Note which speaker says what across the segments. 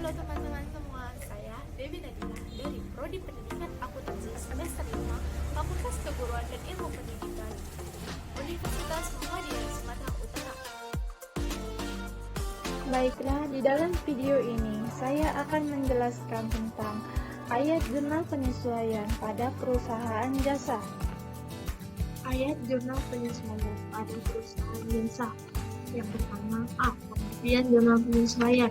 Speaker 1: Halo teman-teman semua, saya Dewi Nadila dari Prodi Pendidikan Akuntansi semester 5 Fakultas Keguruan dan Ilmu Pendidikan Universitas Muhammadiyah Sumatera Utara.
Speaker 2: Baiklah, di dalam video ini saya akan menjelaskan tentang ayat jurnal penyesuaian pada perusahaan jasa.
Speaker 3: Ayat jurnal penyesuaian pada perusahaan jasa. Yang pertama, A. Pengertian jurnal penyesuaian.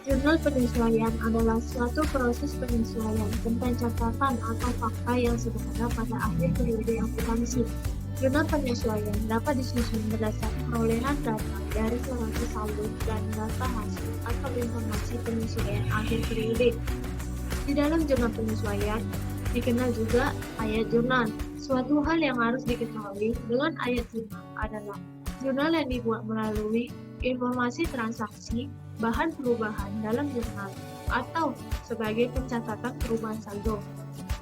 Speaker 3: Jurnal penyesuaian adalah suatu proses penyesuaian tentang catatan atau fakta yang sebenarnya pada akhir periode akuntansi. Jurnal penyesuaian dapat disusun berdasarkan perolehan data dari neraca saldo dan data hasil atau informasi penyesuaian akhir periode. Di dalam jurnal penyesuaian, dikenal juga ayat jurnal. Suatu hal yang harus diketahui dengan ayat jurnal adalah jurnal yang dibuat melalui informasi transaksi, bahan perubahan dalam jurnal, atau sebagai pencatatan perubahan saldo,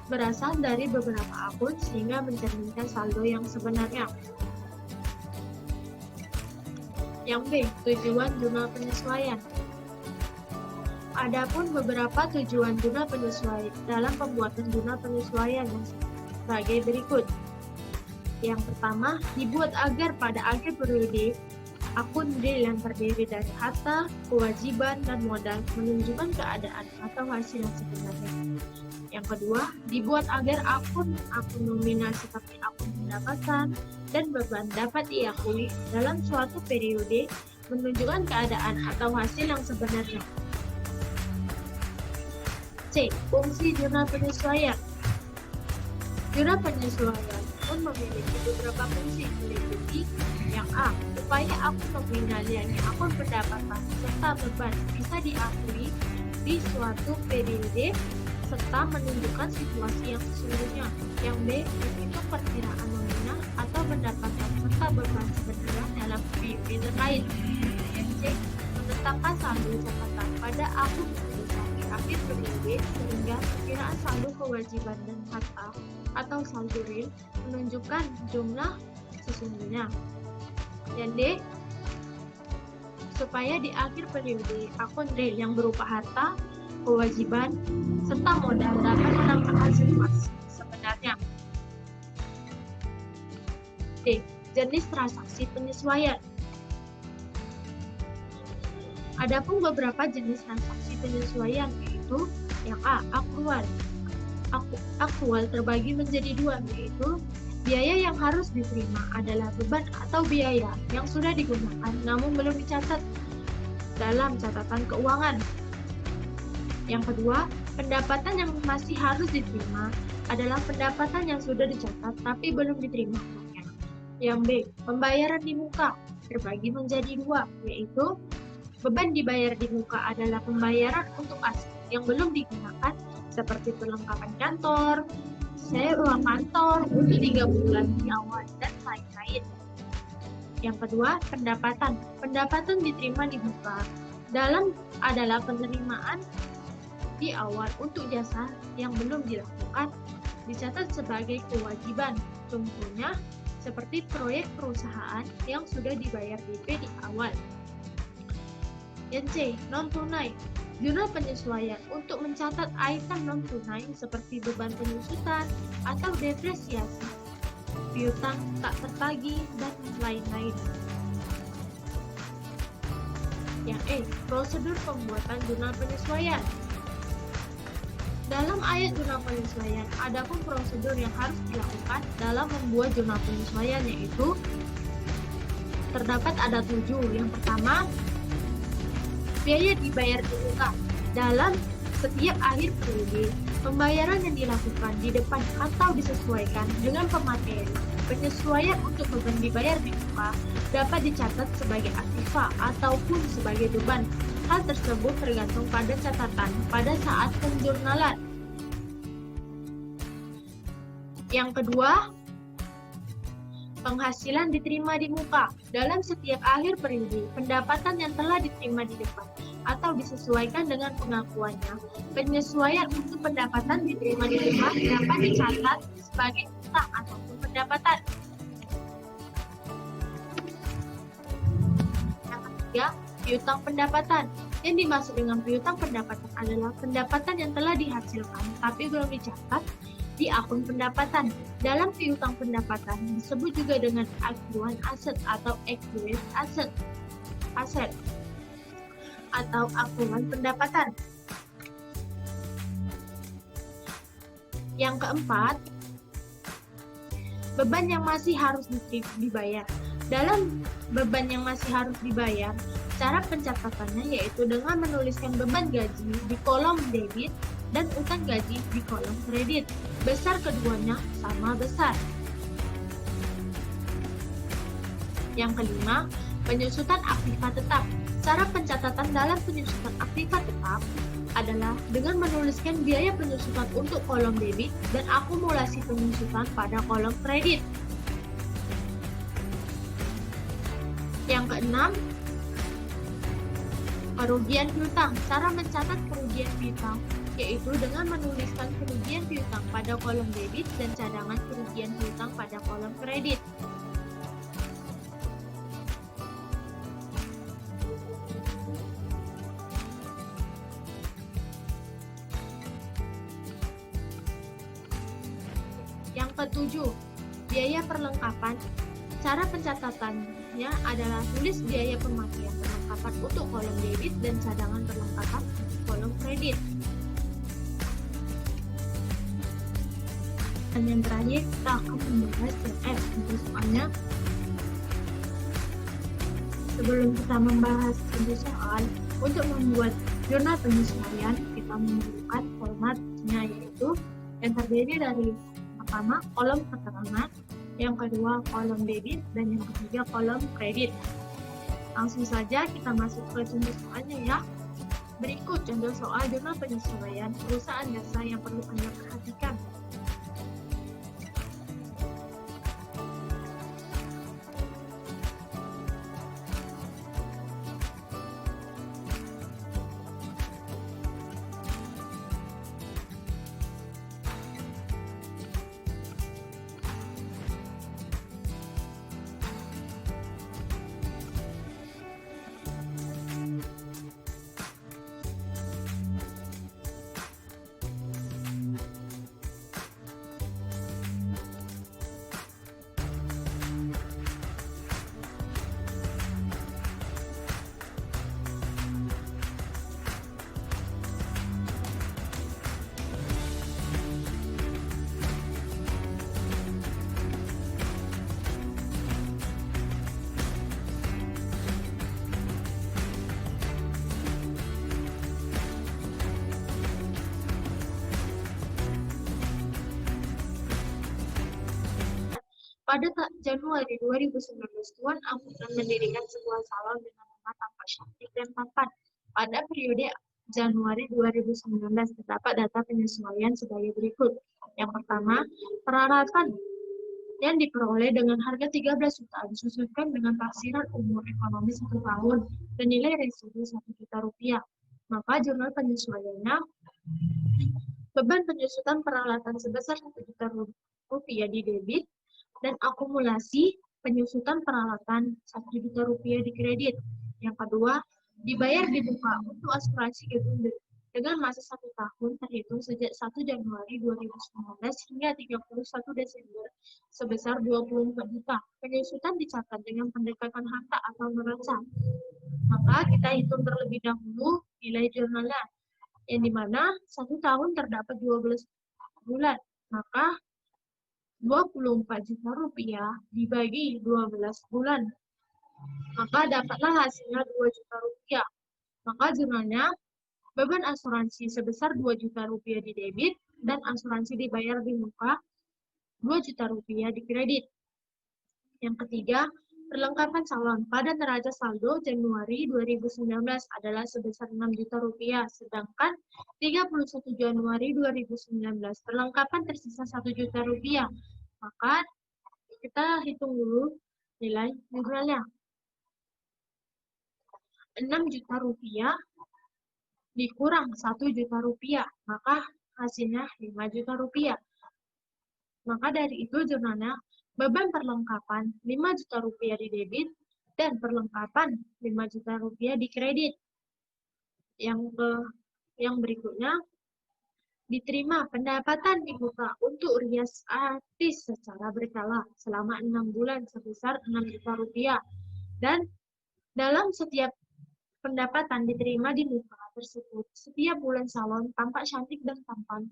Speaker 3: berasal dari beberapa akun sehingga mencerminkan saldo yang sebenarnya. Yang B. Tujuan jurnal penyesuaian. Adapun beberapa tujuan jurnal penyesuaian dalam pembuatan jurnal penyesuaian sebagai berikut. Yang pertama, dibuat agar pada akhir periode akun real yang terdiri dari harta, kewajiban, dan modal menunjukkan keadaan atau hasil yang sebenarnya. Yang kedua, dibuat agar akun nominal seperti akun pendapatan dan beban dapat diakui dalam suatu periode menunjukkan keadaan atau hasil yang sebenarnya. C. Fungsi jurnal penyesuaian. Jurnal penyesuaian pun memiliki beberapa fungsi, meliputi yang A. Supaya akun nominal yakni akun pendapatan serta beban bisa diakui di suatu periode serta menunjukkan situasi yang sesungguhnya. Yang B. Menghitung perkiraan nominal atau pendapatan serta beban sebenarnya dalam periode terkait. Yang C. Menetapkan saldo catatan pada akun sampai akhir periode sehingga perkiraan saldo kewajiban dan harta atau saldo real menunjukkan jumlah sesungguhnya. Dan D. Supaya di akhir periode akun real yang berupa harta, kewajiban, serta modal dapat menampilkan situasi sebenarnya. D. Jenis transaksi penyesuaian. Adapun beberapa jenis transaksi penyesuaian yaitu yang A. Akrual. Akrual terbagi menjadi dua, yaitu biaya yang harus diterima adalah beban atau biaya yang sudah digunakan namun belum dicatat dalam catatan keuangan. Yang kedua, pendapatan yang masih harus diterima adalah pendapatan yang sudah dicatat tapi belum diterima uangnya. Yang B. Pembayaran di muka terbagi menjadi dua, yaitu beban dibayar di muka adalah pembayaran untuk aset yang belum digunakan seperti perlengkapan kantor, sewa uang kantor untuk 3 bulan di awal, dan lain-lain. Yang kedua, pendapatan. Pendapatan diterima di muka dalam adalah penerimaan di awal untuk jasa yang belum dilakukan, dicatat sebagai kewajiban. Contohnya, seperti proyek perusahaan yang sudah dibayar DP di awal. Yang C. Non-tunai. Jurnal penyesuaian untuk mencatat item non-tunai seperti beban penyusutan atau depresiasi, piutang tak tertagih, dan lain-lain. Yang E. Prosedur pembuatan jurnal penyesuaian. Dalam ayat jurnal penyesuaian, ada pun prosedur yang harus dilakukan dalam membuat jurnal penyesuaian, yaitu terdapat ada 7. Yang pertama, biaya dibayar di muka. Dalam setiap akhir periode, pembayaran yang dilakukan di depan atau disesuaikan dengan pemateri. Penyesuaian untuk beban dibayar di muka dapat dicatat sebagai aktiva ataupun sebagai beban. Hal tersebut tergantung pada catatan pada saat penjurnalan. Yang kedua, penghasilan diterima di muka. Dalam setiap akhir periode, pendapatan yang telah diterima di depan atau disesuaikan dengan pengakuannya. Penyesuaian untuk pendapatan diterima di depan dapat dicatat sebagai utang ataupun pendapatan. Yang ketiga, Piutang pendapatan. Yang dimaksud dengan piutang pendapatan adalah pendapatan yang telah dihasilkan tapi belum dicatat di akun pendapatan. Dalam piutang pendapatan disebut juga dengan accrued asset atau accrued asset atau akruan pendapatan. Yang keempat, beban yang masih harus dibayar. Dalam beban yang masih harus dibayar, cara pencatatannya yaitu dengan menuliskan beban gaji di kolom debit dan utang gaji di kolom kredit. Besar keduanya sama besar. Yang kelima, penyusutan aktiva tetap. Cara pencatatan dalam penyusutan aktiva tetap adalah dengan menuliskan biaya penyusutan untuk kolom debit dan akumulasi penyusutan pada kolom kredit. Yang keenam, kerugian piutang. Cara mencatat kerugian piutang yaitu dengan menuliskan kerugian piutang pada kolom debit dan cadangan kerugian piutang pada kolom kredit. Yang ketujuh, biaya perlengkapan. Cara pencatatannya adalah tulis biaya pemakaian perlengkapan untuk kolom debit dan cadangan perlengkapan untuk kolom kredit. Dan yang terakhir, kita akan membahas CF. Untuk soalnya, sebelum kita membahas soal, untuk membuat jurnal penyesuaian, kita memerlukan formatnya, yaitu yang terdiri dari pertama kolom keterangan, yang kedua kolom debit, dan yang ketiga kolom kredit. Langsung saja kita masuk ke contoh soalnya ya. Berikut contoh soal jurnal penyesuaian perusahaan jasa yang perlu Anda perhatikan. Pada Januari 2019, Tuan Angkutan mendirikan sebuah salon dengan nama tampak cantik dan tampan. Pada periode Januari 2019, terdapat data penyesuaian sebagai berikut. Yang pertama, peralatan yang diperoleh dengan harga 13 juta disesuaikan dengan taksiran umur ekonomi 1 tahun dan nilai residu 1 juta rupiah. Maka jurnal penyesuaiannya, beban penyusutan peralatan sebesar 1 juta rupiah di debit, dan akumulasi penyusutan peralatan 1 juta rupiah di kredit. Yang kedua, dibayar di muka untuk asuransi gedung dengan masa 1 tahun terhitung sejak 1 Januari 2019 hingga 31 Desember sebesar 24 juta. Penyusutan dicatat dengan pendekatan harta atau neraca. Maka kita hitung terlebih dahulu nilai jurnalnya, yang dimana 1 tahun terdapat 12 bulan. Maka 24 juta rupiah dibagi 12 bulan. Maka dapatlah hasilnya 2 juta rupiah. Maka jurnalnya, beban asuransi sebesar 2 juta rupiah di debit dan asuransi dibayar di muka 2 juta rupiah di kredit. Yang ketiga, perlengkapan salon pada neraca saldo Januari 2019 adalah sebesar 6 juta rupiah, sedangkan 31 Januari 2019 perlengkapan tersisa 1 juta rupiah. Maka kita hitung dulu nilai jurnalnya. 6 juta rupiah dikurang 1 juta rupiah, maka hasilnya 5 juta rupiah. Maka dari itu jurnalnya, beban perlengkapan 5 juta rupiah di debit dan perlengkapan 5 juta rupiah di kredit. Yang berikutnya, diterima pendapatan dibuka untuk rias artis secara berkala selama 6 bulan sebesar 6 juta rupiah. Dan dalam setiap pendapatan diterima di muka tersebut, setiap bulan salon tampak cantik dan tampan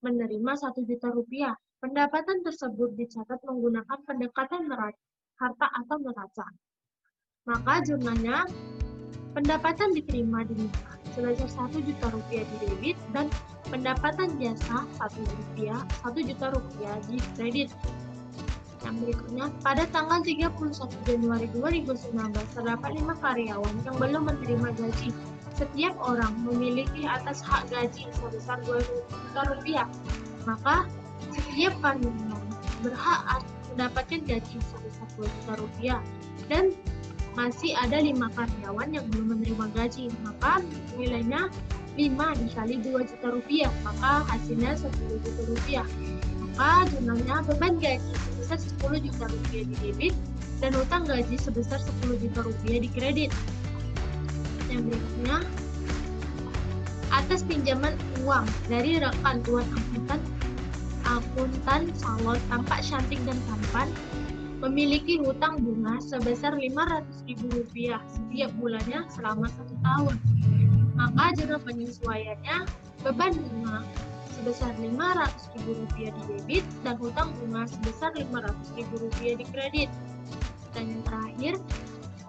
Speaker 3: menerima 1 juta rupiah. Pendapatan tersebut dicatat menggunakan pendekatan harta atau neraca. Maka jurnalnya, pendapatan diterima di muka sebesar 1 juta rupiah di debit dan pendapatan jasa 1 juta rupiah di kredit. Yang berikutnya, pada tanggal 31 Januari 2019 terdapat 5 karyawan yang belum menerima gaji. Setiap orang memiliki atas hak gaji sebesar 2 juta rupiah. Maka setiap karyawan berhak mendapatkan gaji sebesar 2 juta rupiah. Dan masih ada 5 karyawan yang belum menerima gaji, maka nilainya 5 dikali 2 juta rupiah, maka hasilnya 10 juta rupiah. Maka jumlahnya beban gaji sebesar 10 juta rupiah di debit dan hutang gaji sebesar 10 juta rupiah di kredit. Yang berikutnya, atas pinjaman uang dari rekan tuan akuntan salon tampak cantik dan tampan, memiliki hutang bunga sebesar Rp500.000 setiap bulannya selama 1 tahun. Maka jurnal penyesuaiannya beban bunga sebesar Rp500.000 di debit dan hutang bunga sebesar Rp500.000 di kredit. Dan yang terakhir,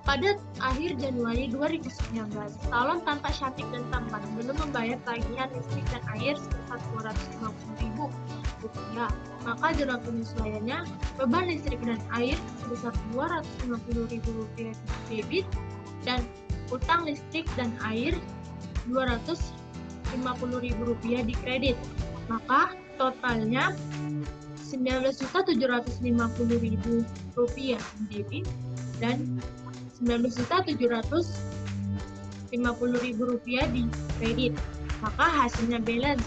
Speaker 3: pada akhir Januari 2019, salon tampak cantik dan tampan belum membayar tagihan listrik dan air sebesar Rp250.000. Maka jurnal penyesuaiannya beban listrik dan air sebesar Rp250.000 di debit dan utang listrik dan air Rp250.000 di kredit. Maka totalnya Rp19.750.000 di debit dan Rp19.750.000 di kredit. Maka hasilnya balance.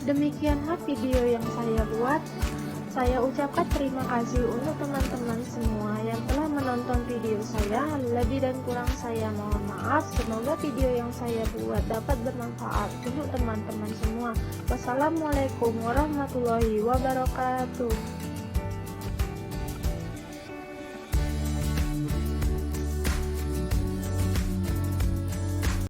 Speaker 2: Demikianlah video yang saya buat. Saya ucapkan terima kasih untuk teman-teman semua yang telah menonton video saya. Lebih dan kurang saya mohon maaf. Semoga video yang saya buat dapat bermanfaat untuk teman-teman semua. Wassalamualaikum warahmatullahi wabarakatuh.